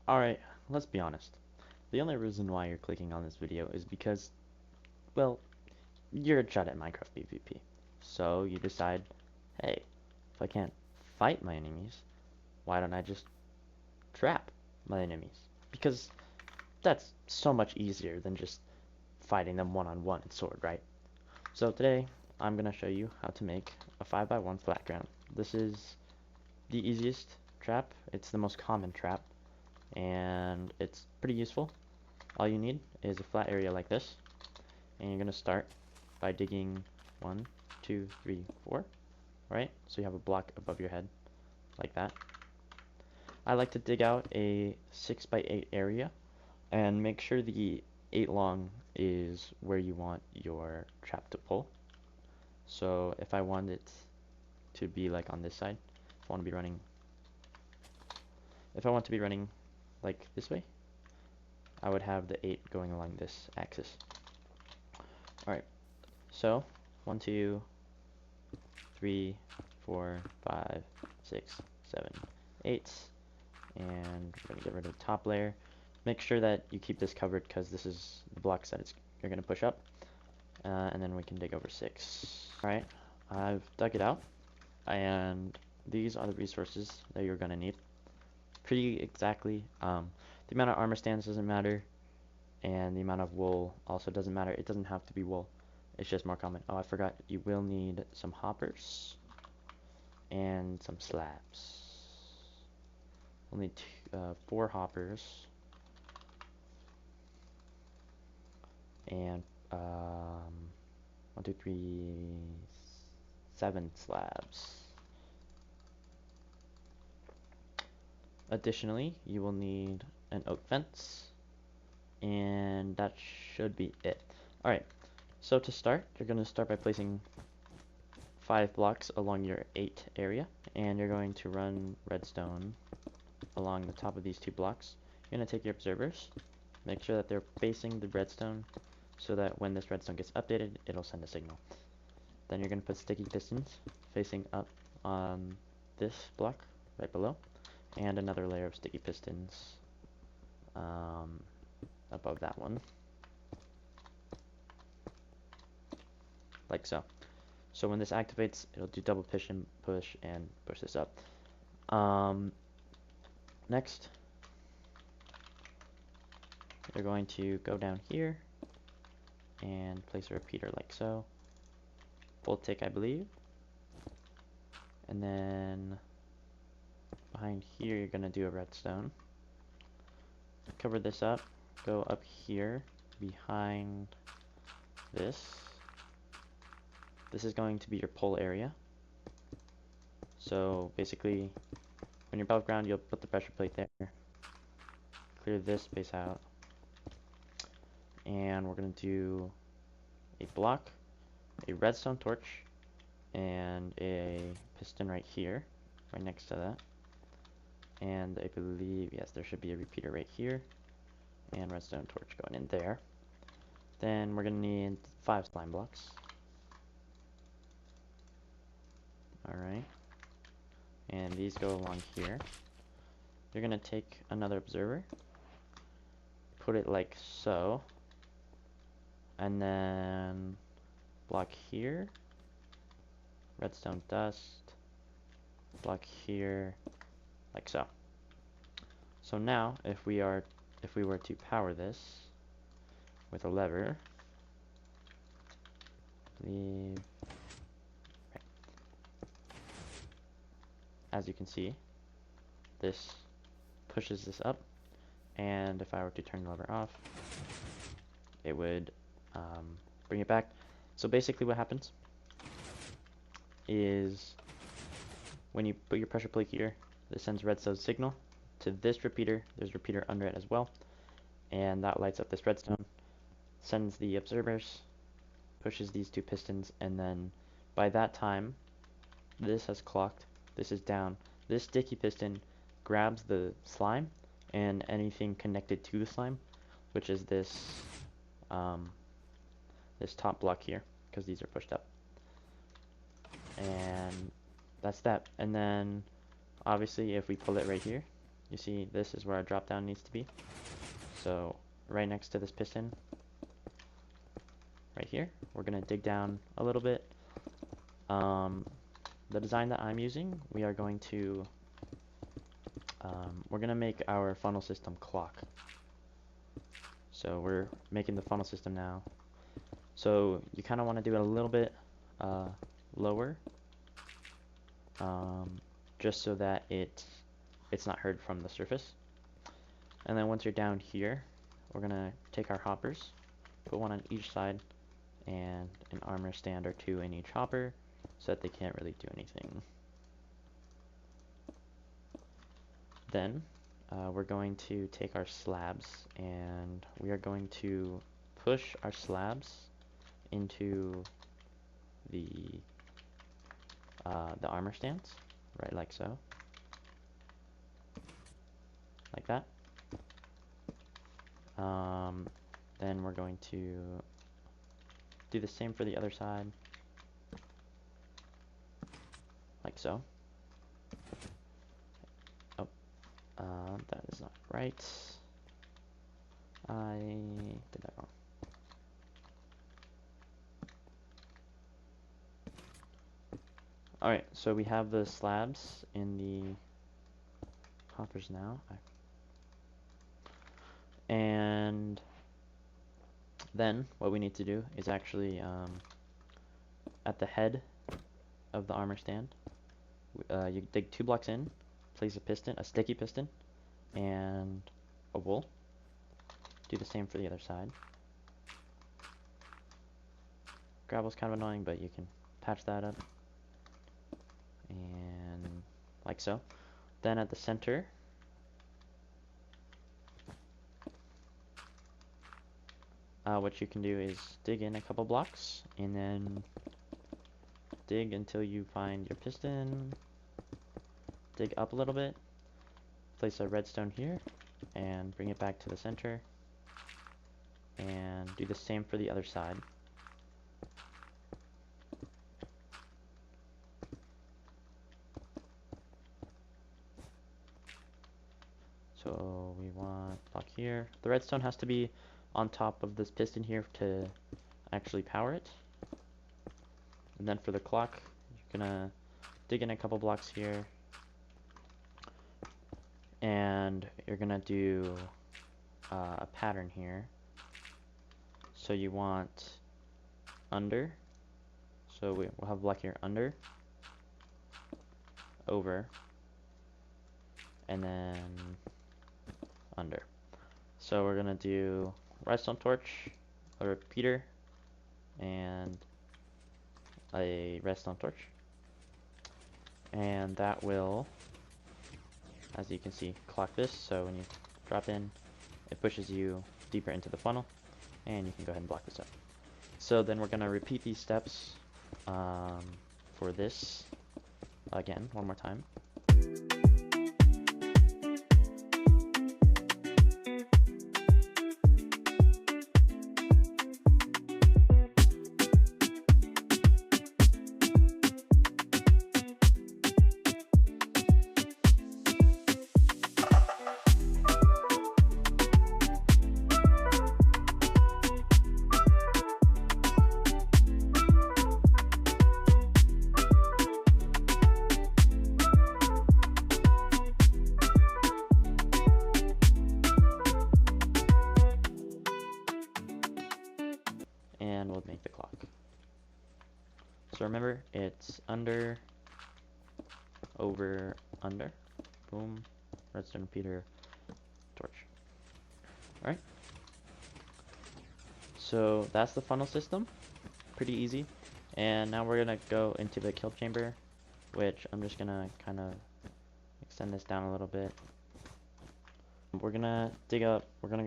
Alright, let's be honest. The only reason why you're clicking on this video is because, well, you're a chud at Minecraft PvP. So you decide, hey, if I can't fight my enemies, why don't I just trap my enemies? Because that's so much easier than just fighting them one-on-one in sword, right? So today, I'm going to show you how to make a 5x1 flat ground. This is the easiest trap. It's the most common trap, and it's pretty useful. All you need is a flat area like this, and you're going to start by digging 1, 2, 3, 4, right? So you have a block above your head, like that. I like to dig out a 6x8 area, and make sure the 8 long is where you want your trap to pull. So if I want it to be like on this side, if I want to be running, if I want to be running like this way, I would have the 8 going along this axis. Alright, so 1, 2, 3, 4, 5, 6, 7, 8, and we're going to get rid of the top layer. Make sure that you keep this covered because this is the blocks that you're going to push up, and then we can dig over 6. Alright, I've dug it out, and these are the resources that you're going to need. Pretty exactly. The amount of armor stands doesn't matter, and the amount of wool also doesn't matter. It doesn't have to be wool. It's just more common. Oh, I forgot. You will need some hoppers and some slabs. We'll need 4 hoppers and 1, 2, 3, 7 slabs. Additionally, you will need an oak fence, and that should be it. Alright, so to start, you're going to start by placing 5 blocks along your 8 area, and you're going to run redstone along the top of these 2 blocks. You're going to take your observers, make sure that they're facing the redstone so that when this redstone gets updated, it'll send a signal. Then you're going to put sticky pistons facing up on this block right below, and another layer of sticky pistons above that one, like so. So when this activates, it'll do double push and push this up. Next, you're going to go down here and place a repeater like so. Full tick, I believe. And then behind here, you're going to do a redstone. Cover this up. Go up here behind this. This is going to be your pull area. So basically, when you're above ground, you'll put the pressure plate there. Clear this space out. And we're going to do a block, a redstone torch, and a piston right here, right next to that. And I believe, yes, there should be a repeater right here, and redstone torch going in there. Then we're going to need 5 slime blocks. Alright. And these go along here. You're going to take another observer, put it like so, and then block here, redstone dust, block here, like so. So now, if we were to power this with a lever, right. As you can see, this pushes this up, and if I were to turn the lever off, it would bring it back. So basically what happens is when you put your pressure plate here, this sends redstone signal to this repeater. There's a repeater under it as well, and that lights up this redstone, sends the observers, pushes these 2 pistons, and then by that time, this has clocked, this is down. This sticky piston grabs the slime and anything connected to the slime, which is this this top block here, because these are pushed up. And that's that. And then obviously if we pull it right here, you see this is where our drop down needs to be. So right next to this piston, right here, we're gonna dig down a little bit. The design that I'm using, we're gonna make our funnel system clock. So we're making the funnel system now. So you kind of want to do it a little bit lower, just so that it's not heard from the surface. And then once you're down here, we're gonna take our hoppers, put one on each side, and an armor stand or two in each hopper, so that they can't really do anything. Then we're going to take our slabs, and we are going to push our slabs into the armor stands, right, like so, like that. Then we're going to do the same for the other side, like so. Oh, that is not right. I did that wrong. Alright, so we have the slabs in the hoppers now. And then what we need to do is actually at the head of the armor stand, you dig 2 blocks in, place a piston, a sticky piston, and a wool. Do the same for the other side. Gravel's kind of annoying, but you can patch that up. And like so. Then at the center, what you can do is dig in a couple blocks, and then dig until you find your piston. Dig up a little bit, place a redstone here, and bring it back to the center, and do the same for the other side. So we want block here. The redstone has to be on top of this piston here to actually power it. And then for the clock, you're gonna dig in a couple blocks here, and you're gonna do a pattern here. So you want under, so we'll have block here under, over, and then under. So we're gonna do redstone torch, a repeater, and a redstone torch, and that will, as you can see, clock this. So when you drop in, it pushes you deeper into the funnel, and you can go ahead and block this up. So then we're gonna repeat these steps for this again one more time. And we'll make the clock. So remember, it's under, over, under, boom, redstone repeater, torch. Alright. So that's the funnel system. Pretty easy. And now we're gonna go into the kill chamber, which I'm just gonna kind of extend this down a little bit. We're gonna go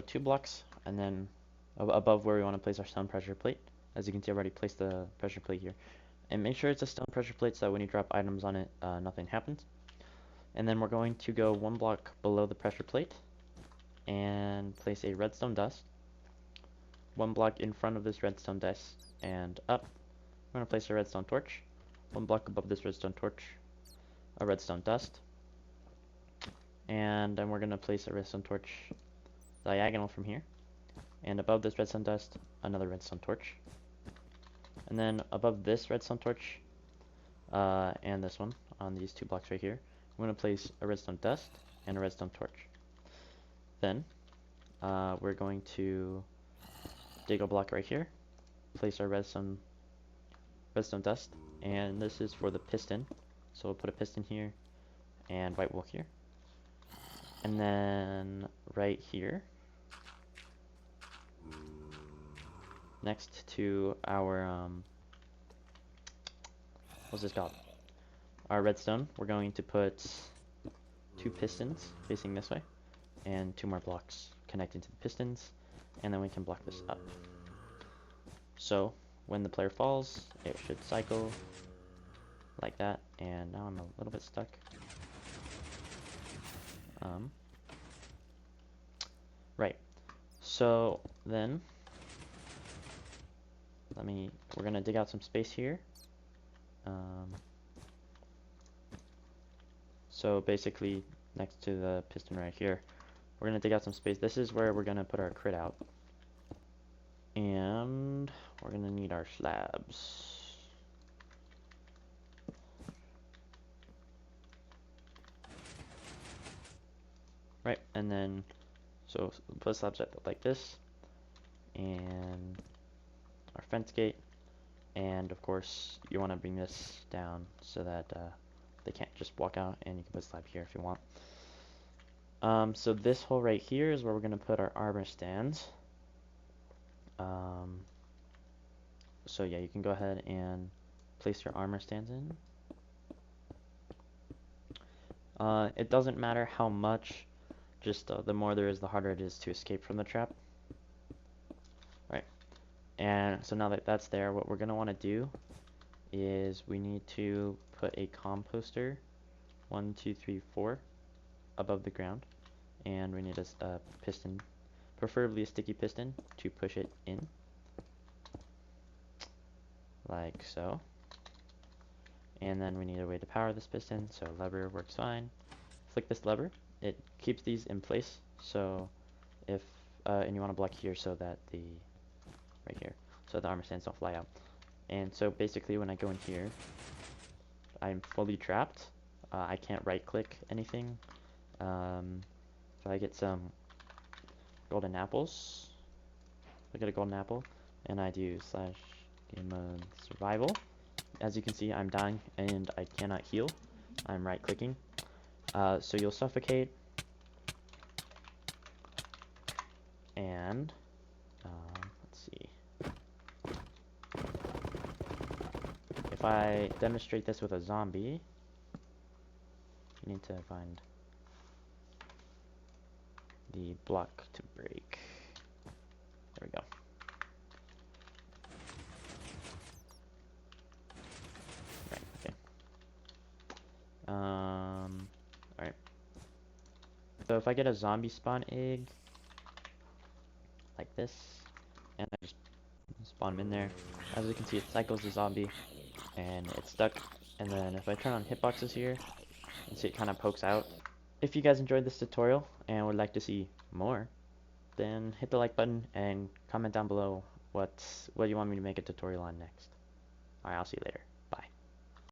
2 blocks, and then above where we want to place our stone pressure plate. As you can see, I've already placed the pressure plate here. And make sure it's a stone pressure plate so that when you drop items on it, nothing happens. And then we're going to go 1 block below the pressure plate and place a redstone dust. 1 block in front of this redstone dust and up. We're going to place a redstone torch. 1 block above this redstone torch, a redstone dust. And then we're going to place a redstone torch diagonal from here. And above this redstone dust, another redstone torch. And then above this redstone torch, and this one, on these two blocks right here, I'm going to place a redstone dust and a redstone torch. Then, we're going to dig a block right here, place our redstone dust, and this is for the piston. So we'll put a piston here, and white wool here. And then right here, next to our, what's this called? Our redstone, we're going to put 2 pistons facing this way, and 2 more blocks connecting to the pistons, and then we can block this up. So when the player falls, it should cycle like that, and now I'm a little bit stuck. Right, so then we're gonna dig out some space here. So basically next to the piston right here, we're gonna dig out some space. This is where we're gonna put our crit out, and we're gonna need our slabs. Right, and then so put slabs like this, and our fence gate, and of course you want to bring this down so that they can't just walk out, and you can put a slab here if you want. So this hole right here is where we're going to put our armor stands. So yeah, you can go ahead and place your armor stands in. It doesn't matter how much, just the more there is, the harder it is to escape from the trap. Right, and so now that that's there, what we're going to want to do is we need to put a composter 1, 2, 3, 4 above the ground, and we need a piston, preferably a sticky piston, to push it in like so. And then we need a way to power this piston, so lever works fine. Flick this lever, it keeps these in place. So if and you want to block here so that right here, so the armor stands don't fly out. And so basically when I go in here, I'm fully trapped. I can't right click anything. So I get some golden apples. I get a golden apple, and I do / game mode survival. As you can see, I'm dying and I cannot heal. I'm right clicking. So you'll suffocate, and let's see. If I demonstrate this with a zombie, you need to find the block to break. There we go. Right, okay. Alright. So if I get a zombie spawn egg, like this, and I just spawn them in there, as you can see, it cycles the zombie, and it's stuck. And then if I turn on hitboxes here, you see it kind of pokes out. If you guys enjoyed this tutorial and would like to see more, then hit the like button and comment down below what you want me to make a tutorial on next. Alright, I'll see you later.